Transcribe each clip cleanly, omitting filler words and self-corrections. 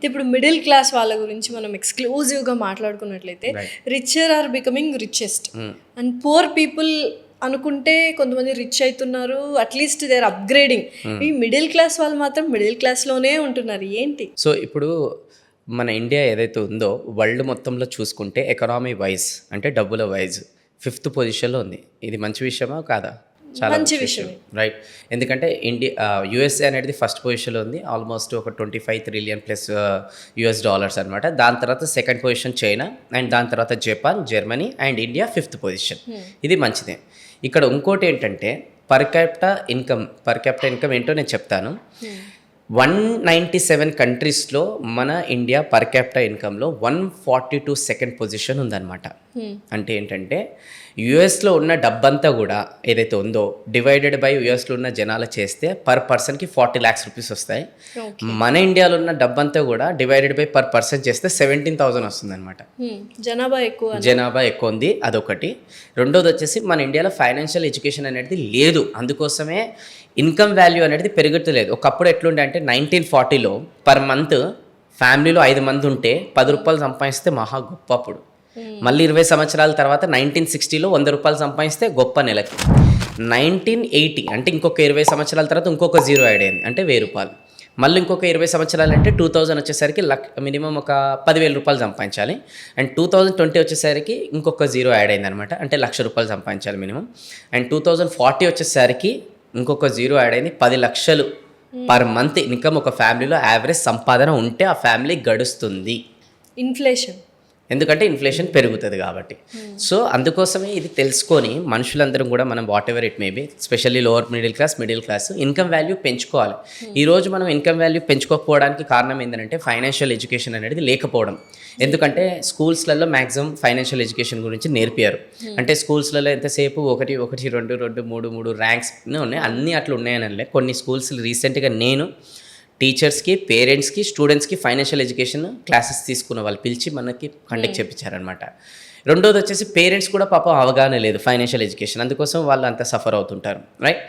ఇప్పుడు middle class వాళ్ళ గురించి మనం ఎక్స్క్లూజివ్గా మాట్లాడుకున్నట్లయితే richer are becoming richest and poor people అనుకుంటే కొంతమంది రిచ్ అవుతున్నారు, అట్లీస్ట్ దే ఆర్ అప్గ్రేడింగ్. ఈ మిడిల్ క్లాస్ వాళ్ళు మాత్రం మిడిల్ క్లాస్లోనే ఉంటున్నారు, ఏంటి? సో ఇప్పుడు మన ఇండియా ఏదైతే ఉందో వరల్డ్ మొత్తంలో చూసుకుంటే ఎకనామీ వైజ్ అంటే డబ్బుల వైజ్ 5th పొజిషన్లో ఉంది. ఇది మంచి విషయమా కాదా? చాలా మంచి విషయం, రైట్. ఎందుకంటే యుఎస్ఏ అనేది ఫస్ట్ పొజిషన్లో ఉంది, ఆల్మోస్ట్ ఒక 25 ట్రిలియన్ ప్లస్ యుఎస్ డాలర్స్ అనమాట. దాని తర్వాత సెకండ్ పొజిషన్ చైనా, అండ్ దాని తర్వాత Japan, Germany, and India 5th position. ఇది మంచిదే. ఇక్కడ ఇంకోటి ఏంటంటే పర్ క్యాపిటల్ ఇన్కమ్ ఏంటో నేను చెప్తాను. 197 కంట్రీస్లో మన ఇండియా పర్ క్యాపిటల్ ఇన్కంలో 142 సెకండ్ పొజిషన్ ఉందన్నమాట. అంటే ఏంటంటే యుఎస్లో ఉన్న డబ్బంతా కూడా ఏదైతే ఉందో డివైడెడ్ బై యుఎస్లో ఉన్న జనాలు చేస్తే పర్ పర్సన్కి 40 lakhs రూపీస్ వస్తాయి. మన ఇండియాలో ఉన్న డబ్బంతా కూడా డివైడెడ్ బై పర్ పర్సన్ చేస్తే 17,000 వస్తుంది అనమాట. జనాభా ఎక్కువ ఉంది, అదొకటి. రెండోది వచ్చేసి మన ఇండియాలో ఫైనాన్షియల్ ఎడ్యుకేషన్ అనేది లేదు, అందుకోసమే ఇన్కమ్ వాల్యూ అనేది పెరుగుతలేదు. ఒకప్పుడు ఎట్లుండే అంటే 1940లో పర్ మంత్ ఫ్యామిలీలో 5 మంది ఉంటే 10 రూపాయలు సంపాదిస్తే మహా గొప్ప. అప్పుడు మళ్ళీ 20 సంవత్సరాల తర్వాత 1960లో 100 రూపాయలు సంపాదిస్తే గొప్ప నెలకి. 1980 అంటే ఇంకొక 20 సంవత్సరాల తర్వాత ఇంకొక 0 యాడ్ అయింది, అంటే 1000 రూపాయలు. మళ్ళీ ఇంకొక 20 సంవత్సరాలు అంటే 2000 వచ్చేసరికి మినిమం ఒక 10,000 రూపాయలు సంపాదించాలి. అండ్ 2020 వచ్చేసరికి ఇంకొక 0 యాడ్ అయింది అనమాట, అంటే 1,00,000 రూపాయలు సంపాదించాలి మినిమం. అండ్ 2040 వచ్చేసరికి ఇంకొక 0 యాడ్ అయింది, 10 లక్షలు పర్ మంత్ ఇన్కమ్ ఒక ఫ్యామిలీలో యావరేజ్ సంపాదన ఉంటే ఆ ఫ్యామిలీ గడుస్తుంది. ఎందుకంటే ఇన్ఫ్లేషన్ పెరుగుతుంది కాబట్టి. సో అందుకోసమే ఇది తెలుసుకొని మనుషులందరం కూడా మనం what ever it may be, specially lower middle class income value పెంచుకోవాలి. ఈరోజు మనం ఇన్కమ్ వాల్యూ పెంచుకోకపోవడానికి కారణం ఏంటంటే ఫైనాన్షియల్ ఎడ్యుకేషన్ అనేది లేకపోవడం. ఎందుకంటే స్కూల్స్లలో మ్యాక్సిమం ఫైనాన్షియల్ ఎడ్యుకేషన్ గురించి నేర్పారు. అంటే స్కూల్స్లలో ఎంతసేపు 1, 1, 2, 3 ర్యాంక్స్ ఉన్నాయి, అన్నీ అట్లా ఉన్నాయని. కొన్ని స్కూల్స్ రీసెంట్గా నేను టీచర్స్కి, పేరెంట్స్కి, స్టూడెంట్స్కి ఫైనాన్షియల్ ఎడ్యుకేషన్ క్లాసెస్ తీసుకున్న వాళ్ళు పిలిచి మనకి కండక్ట్ చేయించారనమాట. రెండోది వచ్చేసి పేరెంట్స్ కూడా పాపం అవగాహన లేదు ఫైనాన్షియల్ ఎడ్యుకేషన్, అందుకోసం వాళ్ళు అంతా సఫర్ అవుతుంటారు, రైట్.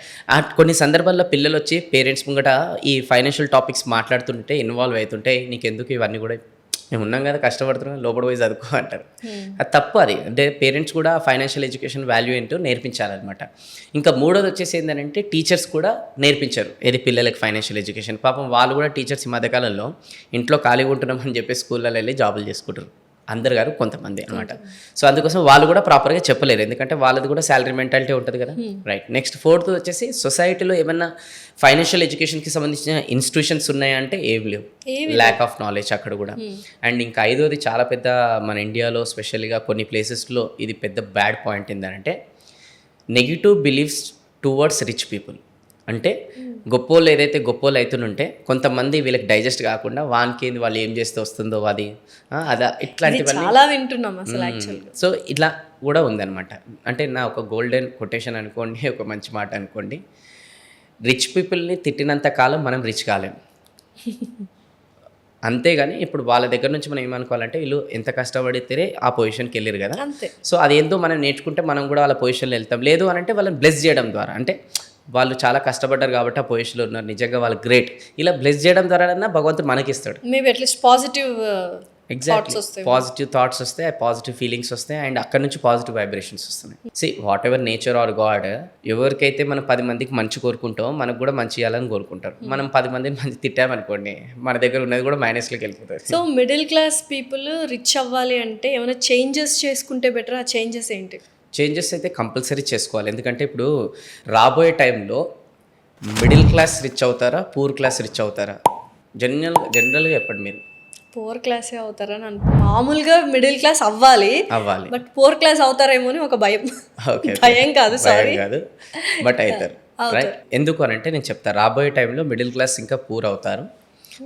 కొన్ని సందర్భాల్లో పిల్లలు వచ్చి పేరెంట్స్ ముంగట ఈ ఫైనాన్షియల్ టాపిక్స్ మాట్లాడుతుంటే ఇన్వాల్వ్ అవుతుంటే, నీకెందుకు ఇవన్నీ కూడా, మేము ఉన్నాం కదా కష్టపడుతున్నాం, లోపల పోయి చదువుకో అంటారు. అది తప్పు. అది అంటే పేరెంట్స్ కూడా ఫైనాన్షియల్ ఎడ్యుకేషన్ వాల్యూ ఏంటో నేర్పించాలన్నమాట. ఇంకా మూడోది వచ్చేసి ఏంటంటే టీచర్స్ కూడా నేర్పించారు ఏది పిల్లలకి ఫైనాన్షియల్ ఎడ్యుకేషన్. పాపం వాళ్ళు కూడా టీచర్స్ ఈ మధ్యకాలంలో ఇంట్లో ఖాళీగా ఉంటున్నామని చెప్పి స్కూళ్ళలో వెళ్ళి జాబులు చేసుకుంటారు, అందరు గారు కొంతమంది అనమాట. సో అందుకోసం వాళ్ళు కూడా ప్రాపర్గా చెప్పలేరు, ఎందుకంటే వాళ్ళది కూడా శాలరీ మెంటాలిటీ ఉంటుంది కదా, రైట్. నెక్స్ట్ 4th వచ్చేసి సొసైటీలో ఏమన్నా ఫైనాన్షియల్ ఎడ్యుకేషన్కి సంబంధించిన ఇన్స్టిట్యూషన్స్ ఉన్నాయంటే ఏం లేవు, ల్యాక్ ఆఫ్ నాలెడ్జ్ అక్కడ కూడా. అండ్ ఇంకా 5వది చాలా పెద్ద మన ఇండియాలో స్పెషల్గా కొన్ని ప్లేసెస్లో ఇది పెద్ద బ్యాడ్ పాయింట్ ఏంటంటే negative beliefs towards rich people. అంటే గొప్పోళ్ళు ఏదైతే గొప్పోళ్ళు అవుతుంటే కొంతమంది వీళ్ళకి డైజెస్ట్ కాకుండా వానికి వాళ్ళు ఏం చేస్తే వస్తుందో అది అదా ఇట్లాంటివన్నీ చాలా వింటున్నాం అసలు యాక్చువల్గా. సో ఇట్లా కూడా ఉందన్నమాట. అంటే నా ఒక గోల్డెన్ కొటేషన్ అనుకోండి, ఒక మంచి మాట అనుకోండి, రిచ్ పీపుల్ని తిట్టినంత కాలం మనం రిచ్ కాలేం. అంతేగాని ఇప్పుడు వాళ్ళ దగ్గర నుంచి మనం ఏమనుకోవాలంటే వీళ్ళు ఎంత కష్టపడితే ఆ పొజిషన్కి వెళ్ళారు కదా, సో అదేందో మనం నేర్చుకుంటే మనం కూడా వాళ్ళ పొజిషన్లో వెళ్తాం. లేదు అని అంటే వాళ్ళని బ్లెస్ చేయడం ద్వారా, అంటే వాళ్ళు చాలా కష్టపడ్డారు కాబట్టి ఆ పొజిషన్లో ఉన్నారు, నిజంగా వాళ్ళు గ్రేట్, ఇలా బ్లెస్ చేయడం ద్వారా భగవంతుడు మనకి ఇస్తాడు. Maybe at least positive positive thoughts వస్తాయి, పాజిటివ్ ఫీలింగ్స్ వస్తాయి, అండ్ అక్కడ నుంచి పాజిటివ్ వైబ్రేషన్స్ వస్తున్నాయి. See whatever nature or God, ఎవరికైతే మనం 10 మందికి మంచి కోరుకుంటామో మనకు కూడా మంచి చేయాలని కోరుకుంటారు. మనం 10 మందిని మంచి తిట్టామనుకోండి, మన దగ్గర ఉన్నది కూడా మైనస్లోకి వెళ్ళిపోతుంది. So middle class people rich అవ్వాలి అంటే ఏమైనా చేంజెస్ చేసుకుంటే బెటర్. ఆ చేంజెస్ ఏంటి? చేంజెస్ అయితే కంపల్సరీ చేసుకోవాలి. ఎందుకంటే ఇప్పుడు రాబోయే టైంలో మిడిల్ క్లాస్ రిచ్ అవుతారా, పూర్ క్లాస్ రిచ్ అవుతారా? జనరల్గా చెప్పండి మీరు. పూర్ క్లాసే అవుతారని మామూలుగా మిడిల్ క్లాస్ అవ్వాలి, బట్ పూర్ క్లాస్ అవుతారేమో అని ఒక భయం. భయం కాదు, సారీ కాదు, బట్ అవుతారు, రైట్. ఎందుకు అని అంటే నేను చెప్తాను, రాబోయే టైంలో మిడిల్ క్లాస్ ఇంకా పూర్ అవుతారు.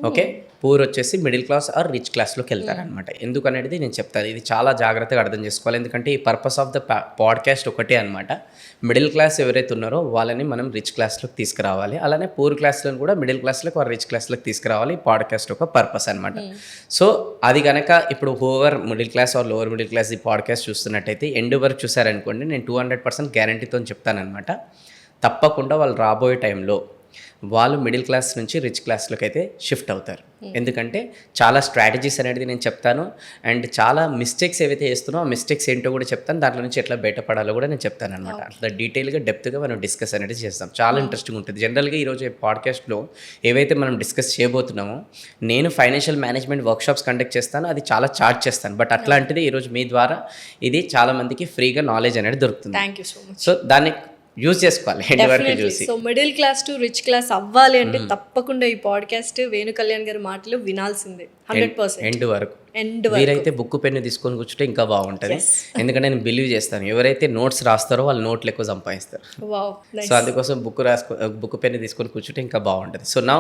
ఓకే, పూర్ వచ్చేసి మిడిల్ క్లాస్ ఆర్ రిచ్ క్లాస్లోకి వెళ్తారనమాట. ఎందుకనేది నేను చెప్తాను, ఇది చాలా జాగ్రత్తగా అర్థం చేసుకోవాలి. ఎందుకంటే ఈ పర్పస్ ఆఫ్ ద పాడ్కాస్ట్ ఒకటే అనమాట, మిడిల్ క్లాస్ ఎవరైతే ఉన్నారో వాళ్ళని మనం రిచ్ క్లాస్లోకి తీసుకురావాలి, అలానే పూర్ క్లాస్లను కూడా మిడిల్ క్లాస్లోకి ఆర్ రిచ్ క్లాస్లోకి తీసుకురావాలి. ఈ పాడ్కాస్ట్ ఒక పర్పస్ అనమాట. సో అది కనుక ఇప్పుడు over middle class or lower middle class ఈ పాడ్కాస్ట్ చూస్తున్నట్టయితే ఎండ్ వరకు చూసారనుకోండి, నేను 200% గ్యారంటీతో చెప్తానమాట, తప్పకుండా వాళ్ళు రాబోయే టైంలో వాళ్ళు మిడిల్ క్లాస్ నుంచి రిచ్ క్లాస్లోకి అయితే షిఫ్ట్ అవుతారు. ఎందుకంటే చాలా స్ట్రాటజీస్ అనేది నేను చెప్తాను, అండ్ చాలా మిస్టేక్స్ ఏవైతే చేస్తున్నామో ఆ మిస్టేక్స్ ఏంటో కూడా చెప్తాను, దాంట్లో నుంచి ఎట్లా బయటపడాలో కూడా నేను చెప్తాను అనమాట. అట్లా డీటెయిల్గా డెప్త్గా మనం డిస్కస్ అనేది చేస్తాం. చాలా ఇంట్రెస్టింగ్ ఉంటుంది. జనరల్గా ఈరోజు పాడ్కాస్ట్లో ఏవైతే మనం డిస్కస్ చేయబోతున్నామో, నేను ఫైనాన్షియల్ మేనేజ్మెంట్ వర్క్షాప్స్ కండక్ట్ చేస్తాను, అది చాలా చార్జ్ చేస్తాను. బట్ అట్లాంటిది ఈరోజు మీ ద్వారా ఇది చాలా మందికి ఫ్రీగా నాలెడ్జ్ అనేది దొరుకుతుంది. Thank you so much. So దాన్ని యూజ్ చేసుకోవాలి ఎండ్ వరకు చూసి. So middle class to rich class అవ్వాలి అంటే తప్పకుండా ఈ పాడ్కాస్ట్ వేణు కళ్యాణ్ గారి మాటలు వినాల్సిందే 100%. ఎండ్ వరకు ఎండ్ మీరైతే బుక్ పెన్ను తీసుకొని కూర్చుంటే ఇంకా బాగుంటుంది. ఎందుకంటే నేను బిలీవ్ చేస్తాను, ఎవరైతే నోట్స్ రాస్తారో వాళ్ళు నోట్లు ఎక్కువ సంపాదిస్తారు. వావ్, సో అందుకోసం బుక్ పెన్ను తీసుకొని కూర్చుంటే ఇంకా బాగుంటుంది. సో నా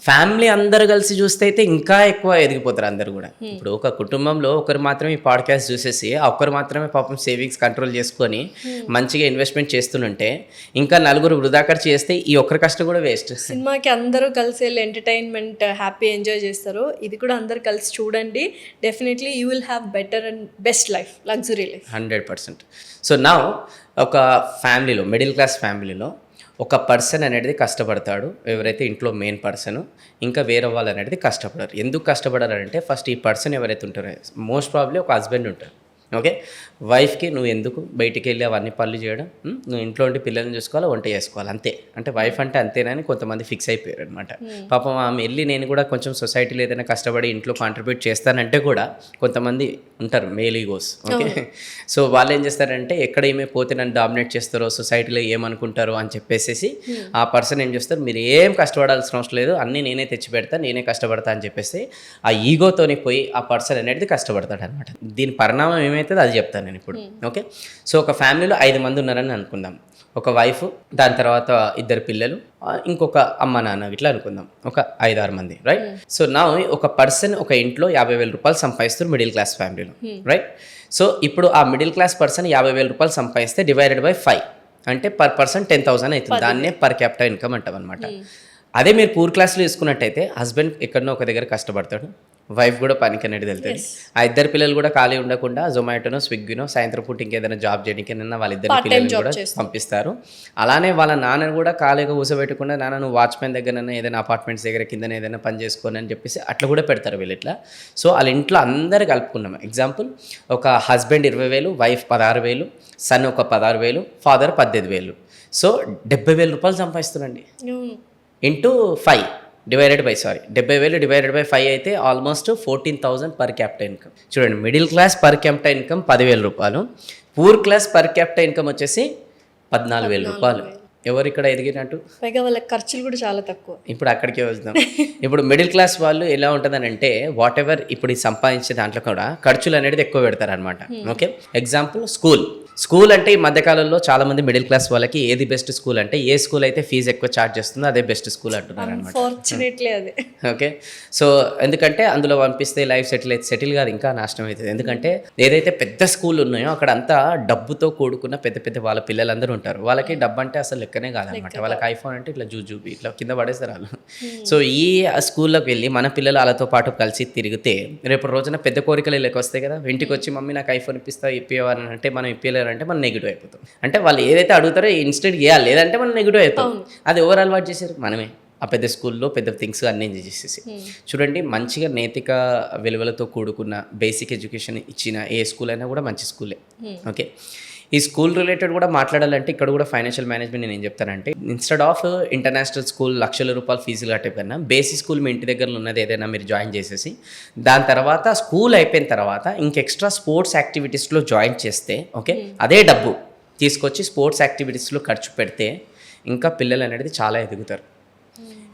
ఫ్యామిలీ అందరు కలిసి చూస్తే అయితే ఇంకా ఎక్కువ ఎదిగిపోతారు అందరు కూడా. ఇప్పుడు ఒక కుటుంబంలో ఒకరు మాత్రమే ఈ పాడ్కాస్ట్ చూసేసి ఆ ఒక్కరు మాత్రమే పాపం సేవింగ్స్ కంట్రోల్ చేసుకొని మంచిగా ఇన్వెస్ట్మెంట్ చేస్తుంటే ఇంకా నలుగురు వృధా ఖర్చు చేస్తే ఈ ఒక్కరి కష్టం కూడా వేస్ట్. సినిమాకి అందరూ కలిసి వెళ్ళి ఎంటర్టైన్మెంట్ హ్యాపీ ఎంజాయ్ చేస్తారు. ఇది కూడా అందరు కలిసి చూడండి. Definitely you will have better and best life, luxury life 100%. So నా ఒక ఫ్యామిలీలో, మిడిల్ క్లాస్ ఫ్యామిలీలో ఒక పర్సన్ అనేది కష్టపడతాడు, ఎవరైతే ఇంట్లో మెయిన్ పర్సన్, ఇంకా వేరే వాళ్ళు అనేది కష్టపడరు. ఎందుకు కష్టపడారంటే ఫస్ట్ ఈ పర్సన్ ఎవరైతే ఉంటారో మోస్ట్ ప్రాబ్లీ ఒక హస్బెండ్ ఉంటారు. ఓకే, వైఫ్కి నువ్వు ఎందుకు బయటికి వెళ్ళి అవన్నీ పనులు చేయడం, నువ్వు ఇంట్లో ఉండి పిల్లల్ని చూసుకోవాలి, వంట చేసుకోవాలి, అంతే. అంటే వైఫ్ అంటే అంతేనని కొంతమంది ఫిక్స్ అయిపోయారు అనమాట. పాపం ఆమె వెళ్ళి నేను కూడా కొంచెం సొసైటీలో ఏదైనా కష్టపడి ఇంట్లో కాంట్రిబ్యూట్ చేస్తానంటే కూడా కొంతమంది ఉంటారు మేల్ ఈగోస్. ఓకే, సో వాళ్ళు ఏం చేస్తారంటే ఎక్కడ ఏమే పోతే నన్ను డామినేట్ చేస్తారో, సొసైటీలో ఏమనుకుంటారో అని చెప్పేసి ఆ పర్సన్ ఏం చేస్తారు, మీరు ఏం కష్టపడాల్సిన అవసరం లేదు, అన్నీ నేనే తెచ్చి పెడతా, నేనే కష్టపడతా అని చెప్పేసి ఆ ఈగోతోని పోయి ఆ పర్సన్ అనేది కష్టపడతాడు అనమాట. దీని పరిణామం ఏమైతే అది చెప్తాను నేను ఇప్పుడు. ఓకే, సో ఒక ఫ్యామిలీలో 5 మంది ఉన్నారని అనుకుందాం. ఒక వైఫ్, దాని తర్వాత 2 పిల్లలు, ఇంకొక అమ్మ నాన్న ఇట్లా అనుకుందాం, ఒక 5-6 మంది, రైట్. సో నా ఒక పర్సన్ ఒక ఇంట్లో 50,000 రూపాయలు సంపాదిస్తారు మిడిల్ క్లాస్ ఫ్యామిలీలో, రైట్. సో ఇప్పుడు ఆ మిడిల్ క్లాస్ పర్సన్ 50,000 రూపాయలు సంపాదిస్తే డివైడెడ్ బై 5 అంటే పర్ పర్సన్ 10,000 అవుతుంది. దాన్నే పర్ క్యాపిటల్ ఇన్కమ్ అంటాం అనమాట. అదే మీరు పూర్ క్లాస్లో తీసుకున్నట్టయితే హస్బెండ్ ఎక్కడనో ఒక దగ్గర కష్టపడతాడు, వైఫ్ కూడా పనికి అనేది వెళ్తుంది. ఆ 2 పిల్లలు కూడా ఖాళీ ఉండకుండా జొమాటోనో స్విగ్గీనో సాయంత్రం పూట ఇంకేదైనా జాబ్ చేయడానికి వాళ్ళ 2 పిల్లలు కూడా పంపిస్తారు. అలానే వాళ్ళ నాన్నను కూడా ఖాళీగా కూర్చోబెట్టకుండా, నాన్న నువ్వు వాచ్మెన్ దగ్గరనైనా ఏదైనా అపార్ట్మెంట్స్ దగ్గర కింద ఏదైనా పని చేసుకోని అని చెప్పేసి అట్లా కూడా పెడతారు వీళ్ళు ఇట్లా. సో వాళ్ళ ఇంట్లో అందరు కలుపుకున్నాం. ఎగ్జాంపుల్, ఒక హస్బెండ్ 20,000, వైఫ్ 16,000, సన్ ఒక 16,000, ఫాదర్ 18,000. సో 70,000 రూపాయలు సంపాదిస్తున్నాండి into 5 divided by 70,000 divided by 5 అయితే ఆల్మోస్ట్ 14,000 పర్ క్యాపిటల్ ఇన్కమ్. చూడండి, middle class per capital income 10,000 రూపాయలు, poor class per capital income వచ్చేసి 14,000 రూపాయలు. ఎవరు ఇక్కడ ఎదిగినట్టు? పైగా వాళ్ళ ఖర్చులు కూడా చాలా తక్కువ. ఇప్పుడు అక్కడికే వద్దాం. ఇప్పుడు మిడిల్ క్లాస్ వాళ్ళు ఎలా ఉంటుందని అంటే వాట్ ఎవర్ ఇప్పుడు సంపాదించే దాంట్లో కూడా ఖర్చులు అనేది ఎక్కువ పెడతారు అనమాట. ఓకే, ఎగ్జాంపుల్ స్కూల్ అంటే ఈ మధ్యకాలంలో చాలా మంది మిడిల్ క్లాస్ వాళ్ళకి ఏది బెస్ట్ స్కూల్ అంటే ఏ స్కూల్ అయితే ఫీజు ఎక్కువ ఛార్జ్ చేస్తుందో అదే బెస్ట్ స్కూల్ అంటున్నారు అనమాట. అదే ఓకే, సో ఎందుకంటే అందులో పంపిస్తే లైఫ్ సెటిల్ కాదు, ఇంకా నాశనం అవుతుంది. ఎందుకంటే ఏదైతే పెద్ద స్కూల్ ఉన్నాయో అక్కడ అంతా డబ్బుతో కూడుకున్న పెద్ద వాళ్ళ పిల్లలందరూ ఉంటారు. వాళ్ళకి డబ్బు అంటే అసలు లెక్కనే కాదనమాట. వాళ్ళకి ఐఫోన్ అంటే ఇట్లా జూబీ ఇట్లా కింద పడేస్తారు వాళ్ళు. సో ఈ స్కూల్లోకి వెళ్ళి మన పిల్లలు వాళ్ళతో పాటు కలిసి తిరిగితే రేపు రోజున పెద్ద కోరికలు లెక్క వస్తాయి కదా. ఇంటికి వచ్చి మమ్మీ నాకు ఐఫోన్ ఇప్పివారని అంటే మనం ఇప్పలేరంటే మనం నెగిటివ్ అయిపోతాం. అంటే వాళ్ళు ఏదైతే అడుగుతారో ఇన్స్టెంట్ చేయాలి, లేదంటే మనం నెగిటివ్ అవుతాం. అది ఎవరు అలవాటు చేశారు? మనమే. ఆ పెద్ద స్కూల్లో పెద్ద థింగ్స్ అన్నీ చేసేసి చూడండి, మంచిగా నైతిక విలువలతో కూడుకున్న బేసిక్ ఎడ్యుకేషన్ ఇచ్చిన ఏ స్కూల్ అయినా కూడా మంచి స్కూలే. ఓకే, ఈ స్కూల్ రిలేటెడ్ కూడా మాట్లాడాలంటే ఇక్కడ కూడా ఫైనాన్షియల్ మేనేజ్మెంట్ నేను ఏం చెప్తానంటే, ఇన్స్టెడ్ ఆఫ్ ఇంటర్నేషనల్ స్కూల్ లక్షల రూపాయలు ఫీజులు కట్టే కన్నా బేసిక్ స్కూల్ మీ ఇంటి దగ్గర ఉన్నది ఏదైనా మీరు జాయిన్ చేసేసి దాని తర్వాత స్కూల్ అయిపోయిన తర్వాత ఇంక ఎక్స్ట్రా స్పోర్ట్స్ యాక్టివిటీస్లో జాయిన్ చేస్తే, ఓకే, అదే డబ్బు తీసుకొచ్చి స్పోర్ట్స్ యాక్టివిటీస్లో ఖర్చు పెడితే ఇంకా పిల్లలు అనేది చాలా ఎదుగుతారు.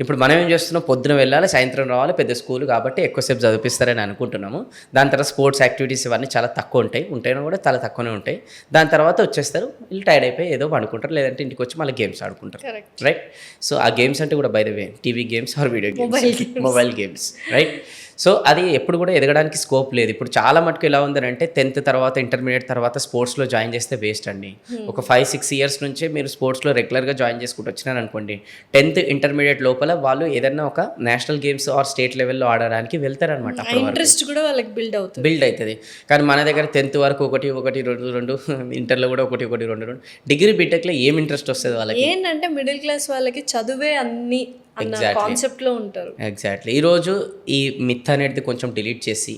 ఇప్పుడు మనం ఏం చేస్తున్నాం, పొద్దున వెళ్ళాలి, సాయంత్రం రావాలి, పెద్ద స్కూల్ కాబట్టి ఎక్కువసేపు చదివిస్తారని అనుకుంటున్నాము. దాని తర్వాత స్పోర్ట్స్ యాక్టివిటీస్ ఇవన్నీ చాలా తక్కువ ఉంటాయి కూడా చాలా తక్కువనే ఉంటాయి. దాని తర్వాత వచ్చేస్తారు, వీళ్ళు టైర్డ్ అయిపోయి ఏదో పడుకుంటారు, లేదంటే ఇంటికి వచ్చి మళ్ళీ గేమ్స్ ఆడుకుంటారు, రైట్. సో ఆ గేమ్స్ అంటే కూడా by the way TV games or video games, mobile games, right. So అది ఎప్పుడు కూడా ఎదగడానికి స్కోప్ లేదు. ఇప్పుడు చాలా మటుకు ఎలా ఉందంటే 10th తర్వాత ఇంటర్మీడియట్ తర్వాత స్పోర్ట్స్లో జాయిన్ చేస్తే వేస్ట్ అండి. ఒక 5-6 ఇయర్స్ నుంచే మీరు స్పోర్ట్స్లో రెగ్యులర్గా జాయిన్ చేసుకుంటూ వచ్చినారు అనుకోండి, 10th ఇంటర్మీడియట్ లోపల వాళ్ళు ఏదైనా ఒక నేషనల్ గేమ్స్ ఆర్ స్టేట్ లెవెల్లో ఆడడానికి వెళ్తారనమాట. ఇంట్రెస్ట్ కూడా వాళ్ళకి బిల్డ్ అవుతుంది. బిల్డ్ అవుతుంది. కానీ మన దగ్గర 10th వరకు 1-1-2 ఇంటర్లో కూడా 1-1-2 డిగ్రీ బీటెక్లో ఏం ఇంట్రెస్ట్ వస్తుంది వాళ్ళకి? ఏంటంటే మిడిల్ క్లాస్ వాళ్ళకి చదువే అన్ని అన్న కాన్సెప్ట్ లో ఉంటారు. ఎగ్జాక్ట్లీ. ఈరోజు ఈ మిత్ అనేది కొంచెం డిలీట్ చేసి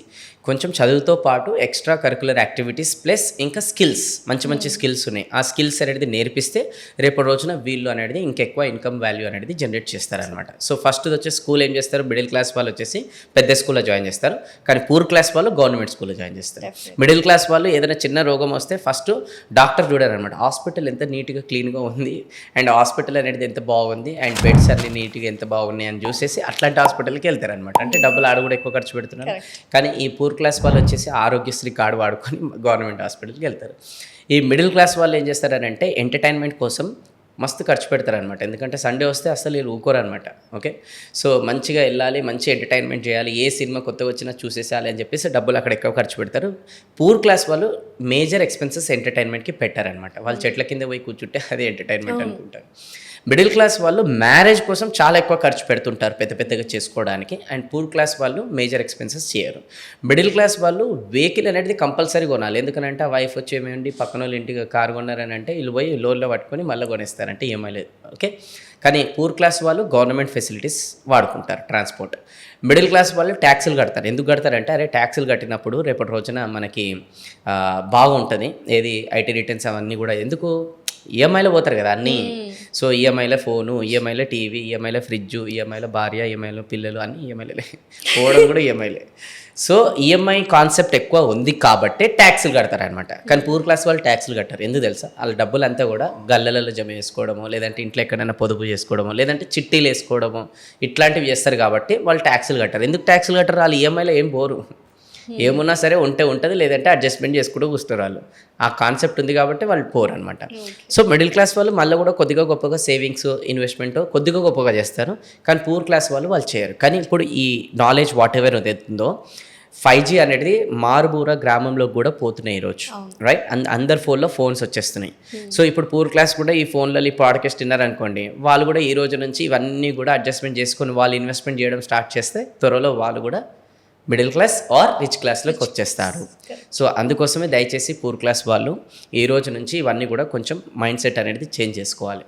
కొంచెం చదువుతో పాటు ఎక్స్ట్రా కరికులర్ యాక్టివిటీస్ ప్లస్ ఇంకా స్కిల్స్, మంచి మంచి స్కిల్స్ ఉన్నాయి, ఆ స్కిల్స్ అనేది నేర్పిస్తే రేపటి రోజున వీళ్ళు అనేది ఇంకెక్కువ ఇన్కమ్ వాల్యూ అనేది జనరేట్ చేస్తారనమాట. సో ఫస్ట్ వచ్చేసి స్కూల్ ఏం చేస్తారు, మిడిల్ క్లాస్ వాళ్ళు వచ్చేసి పెద్ద స్కూల్లో జాయిన్ చేస్తారు, కానీ పూర్ క్లాస్ వాళ్ళు గవర్నమెంట్ స్కూల్లో జాయిన్ చేస్తారు. మిడిల్ క్లాస్ వాళ్ళు ఏదైనా చిన్న రోగం వస్తే ఫస్ట్ డాక్టర్ చూడారనమాట, హాస్పిటల్ ఎంత నీట్గా క్లీన్గా ఉంది అండ్ హాస్పిటల్ అనేది ఎంత బాగుంది అండ్ బెడ్స్ అన్ని నీట్గా ఎంత బాగున్నాయి అని చూసేసి అట్లాంటి హాస్పిటల్కి వెళ్తారనమాట. అంటే డబ్బులు ఆడ కూడా ఎక్కువ ఖర్చు పెడుతున్నారు. కానీ ఈ పూర్ క్లాస్ వాళ్ళు వచ్చేసి ఆరోగ్యశ్రీ కార్డు వాడుకొని గవర్నమెంట్ హాస్పిటల్కి వెళ్తారు. ఈ మిడిల్ క్లాస్ వాళ్ళు ఏం చేస్తారనంటే ఎంటర్టైన్మెంట్ కోసం మస్తు ఖర్చు పెడతారనమాట. ఎందుకంటే సండే వస్తే అసలు వీళ్ళు ఊకోరనమాట. ఓకే, సో మంచిగా వెళ్ళాలి, మంచి ఎంటర్టైన్మెంట్ చేయాలి, ఏ సినిమా కొత్తగా వచ్చినా చూసేసాలి అని చెప్పేసి డబ్బులు అక్కడ ఎక్కువ ఖర్చు పెడతారు. పూర్ క్లాస్ వాళ్ళు మేజర్ ఎక్స్పెన్సెస్ ఎంటర్టైన్మెంట్కి పెట్టారనమాట. వాళ్ళు చెట్ల కింద పోయి కూర్చుంటే అది ఎంటర్టైన్మెంట్ అనుకుంటారు. మిడిల్ క్లాస్ వాళ్ళు మ్యారేజ్ కోసం చాలా ఎక్కువ ఖర్చు పెడుతుంటారు పెద్ద పెద్దగా చేసుకోవడానికి, అండ్ పూర్ క్లాస్ వాళ్ళు మేజర్ ఎక్స్పెన్సెస్ చేయరు. మిడిల్ క్లాస్ వాళ్ళు వెహికల్ అనేది కంపల్సరీ కొనాలి. ఎందుకంటే ఆ వైఫ్ వచ్చి ఏమేంటి పక్కన వాళ్ళు ఇంటికి కారు కొన్నారని అంటే వీళ్ళు పోయి లోన్లో పట్టుకొని మళ్ళీ కొనేస్తారంటే ఈఎంఐ లేదు. ఓకే, కానీ పూర్ క్లాస్ వాళ్ళు గవర్నమెంట్ ఫెసిలిటీస్ వాడుకుంటారు ట్రాన్స్పోర్ట్. మిడిల్ క్లాస్ వాళ్ళు ట్యాక్సులు కడతారు. ఎందుకు కడతారంటే అరే ట్యాక్సులు కట్టినప్పుడు రేపటి రోజున మనకి బాగుంటుంది, ఏది ఐటీ రిటర్న్స్ అవన్నీ కూడా ఎందుకు ఈఎంఐలో పోతారు కదా అన్నీ. సో ఈఎంఐలో ఫోను, ఈఎంఐలో టీవీ, ఈఎంఐలో ఫ్రిడ్జ్, ఈఎంఐలో భార్య, ఈఎంఐలో పిల్లలు అన్నీ ఈఎంఐలే, పోవడం కూడా ఈఎంఐలే. సో ఈఎంఐ కాన్సెప్ట్ ఎక్కువ ఉంది కాబట్టి ట్యాక్సులు కడతారనమాట. కానీ పూర్ క్లాస్ వాళ్ళు ట్యాక్సులు కట్టారు. ఎందుకు తెలుసా? వాళ్ళ డబ్బులు అంతా కూడా గల్లలలో జమ చేసుకోవడమో, లేదంటే ఇంట్లో ఎక్కడైనా పొదుపు చేసుకోవడమో, లేదంటే చిట్టీలు వేసుకోవడమో ఇట్లాంటివి చేస్తారు కాబట్టి వాళ్ళు ట్యాక్సులు కట్టారు. ఎందుకు ట్యాక్సులు కట్టారు? వాళ్ళు ఈఎంఐలో ఏం పోరు, ఏమున్నా సరే ఉంటుంది, లేదంటే అడ్జస్ట్మెంట్ చేసుకుంటూ కూర్చున్నారు వాళ్ళు. ఆ కాన్సెప్ట్ ఉంది కాబట్టి వాళ్ళు పోరు అనమాట. సో మిడిల్ క్లాస్ వాళ్ళు మళ్ళీ కూడా కొద్దిగా గొప్పగా సేవింగ్స్, ఇన్వెస్ట్మెంట్ కొద్దిగా గొప్పగా చేస్తారు, కానీ పూర్ క్లాస్ వాళ్ళు చేయరు. కానీ ఇప్పుడు ఈ నాలెడ్జ్ వాట్ ఎవర్ ఉందో 5G అనేది మారుమూర గ్రామంలో కూడా పోతున్నాయి ఈరోజు, రైట్? అందరి ఫోన్లో ఫోన్స్ వచ్చేస్తున్నాయి. సో ఇప్పుడు పూర్ క్లాస్ కూడా ఈ ఫోన్లలో ఈ పాడ్కాస్ట్ విన్నారనుకోండి, వాళ్ళు కూడా ఈ రోజు నుంచి ఇవన్నీ కూడా అడ్జస్ట్మెంట్ చేసుకొని వాళ్ళు ఇన్వెస్ట్మెంట్ చేయడం స్టార్ట్ చేస్తే త్వరలో వాళ్ళు కూడా మిడిల్ క్లాస్ ఆర్ రిచ్ క్లాస్లోకి వచ్చేస్తారు. సో అందుకోసమే దయచేసి పూర్ క్లాస్ వాళ్ళు ఈ రోజు నుంచి ఇవన్నీ కూడా కొంచెం మైండ్ సెట్ అనేది చేంజ్ చేసుకోవాలి.